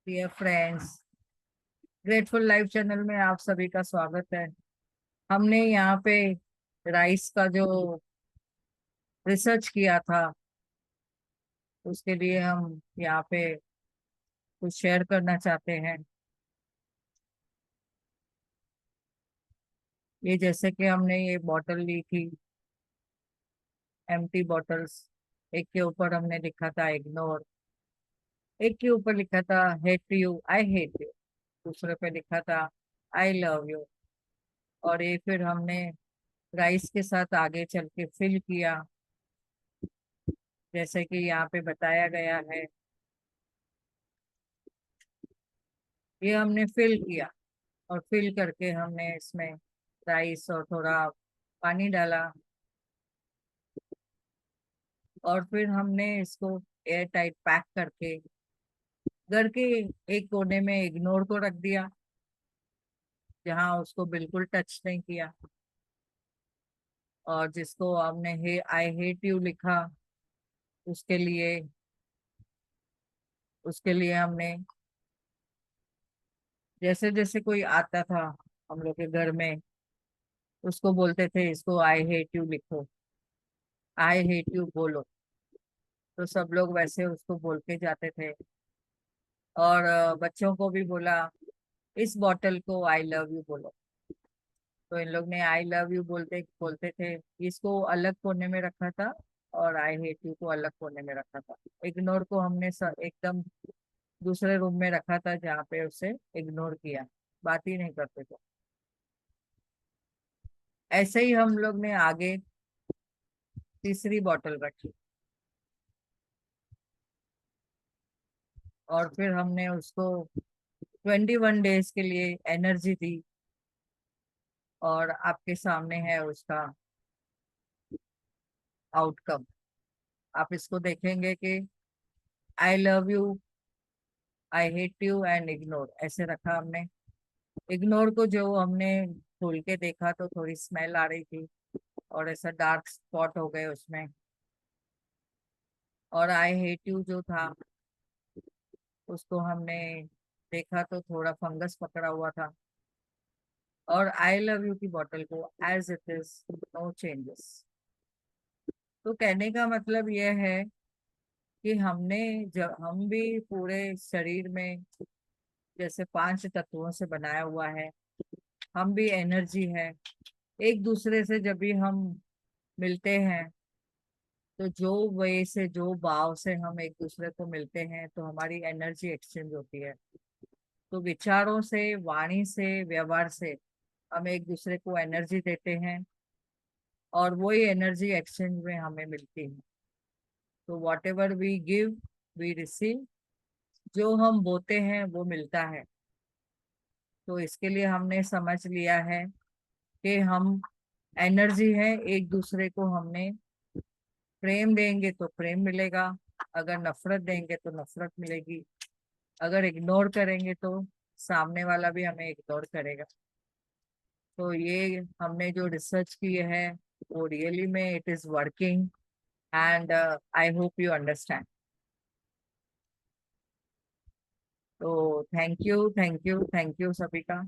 Dear friends, grateful life channel में आप सभी का स्वागत है। हमने यहाँ पे राइस का जो रिसर्च किया था उसके लिए हम यहाँ पे कुछ शेयर करना चाहते हैं। ये जैसे कि हमने ये बॉटल ली थी, एम्प्टी बॉटल्स। एक के ऊपर हमने लिखा था इग्नोर, एक के ऊपर लिखा था hate you, I hate you, दूसरे पे लिखा था आई लव यू। और ये फिर हमने राइस के साथ आगे चल के फिल किया, जैसे कि यहाँ पे बताया गया है। ये हमने फिल किया और फिल करके हमने इसमें राइस और थोड़ा पानी डाला और फिर हमने इसको एयर टाइट पैक करके घर के एक कोने में इग्नोर को रख दिया, जहाँ उसको बिल्कुल टच नहीं किया। और जिसको हमने हे आई हेट यू लिखा, उसके लिए उसके लिए हमने जैसे जैसे कोई आता था हम लोग के घर में, उसको बोलते थे इसको आई हेट यू लिखो, आई हेट यू बोलो। तो सब लोग वैसे उसको बोल के जाते थे। और बच्चों को भी बोला इस बॉटल को आई लव यू बोलो। तो इन लोग ने आई लव यू बोलते बोलते थे। इसको अलग कोने में रखा था और आई हेट यू को अलग कोने में रखा था। इग्नोर को हमने एकदम दूसरे रूम में रखा था, जहाँ पे उसे इग्नोर किया, बात ही नहीं करते थे। ऐसे ही हम लोग ने आगे तीसरी बॉटल रखी और फिर हमने उसको 21 डेज के लिए एनर्जी दी। और आपके सामने है उसका आउटकम। आप इसको देखेंगे कि I love you, I hate you and ignore ऐसे रखा हमने। इग्नोर को जो हमने खोल के देखा तो थोड़ी स्मेल आ रही थी और ऐसा डार्क स्पॉट हो गए उसमें। और आई हेट यू जो था उसको हमने देखा तो थोड़ा फंगस पकड़ा हुआ था। और आई लव यू की बोतल को as it is, no changes. तो कहने का मतलब यह है कि हमने जब हम भी पूरे शरीर में जैसे 5 तत्वों से बनाया हुआ है, हम भी एनर्जी है। एक दूसरे से जब भी हम मिलते हैं तो जो वे से जो भाव से हम एक दूसरे को मिलते हैं तो हमारी एनर्जी एक्सचेंज होती है। तो विचारों से, वाणी से, व्यवहार से हम एक दूसरे को एनर्जी देते हैं और वही एनर्जी एक्सचेंज में हमें मिलती है। तो whatever we give we receive, जो हम बोते हैं वो मिलता है। तो इसके लिए हमने समझ लिया है कि हम एनर्जी है। एक दूसरे को हमने प्रेम देंगे तो प्रेम मिलेगा, अगर नफरत देंगे तो नफरत मिलेगी, अगर इग्नोर करेंगे तो सामने वाला भी हमें इग्नोर करेगा। तो ये हमने जो रिसर्च की है वो रियली में it is working and I hope you understand. तो thank you, thank you, thank you सभी का।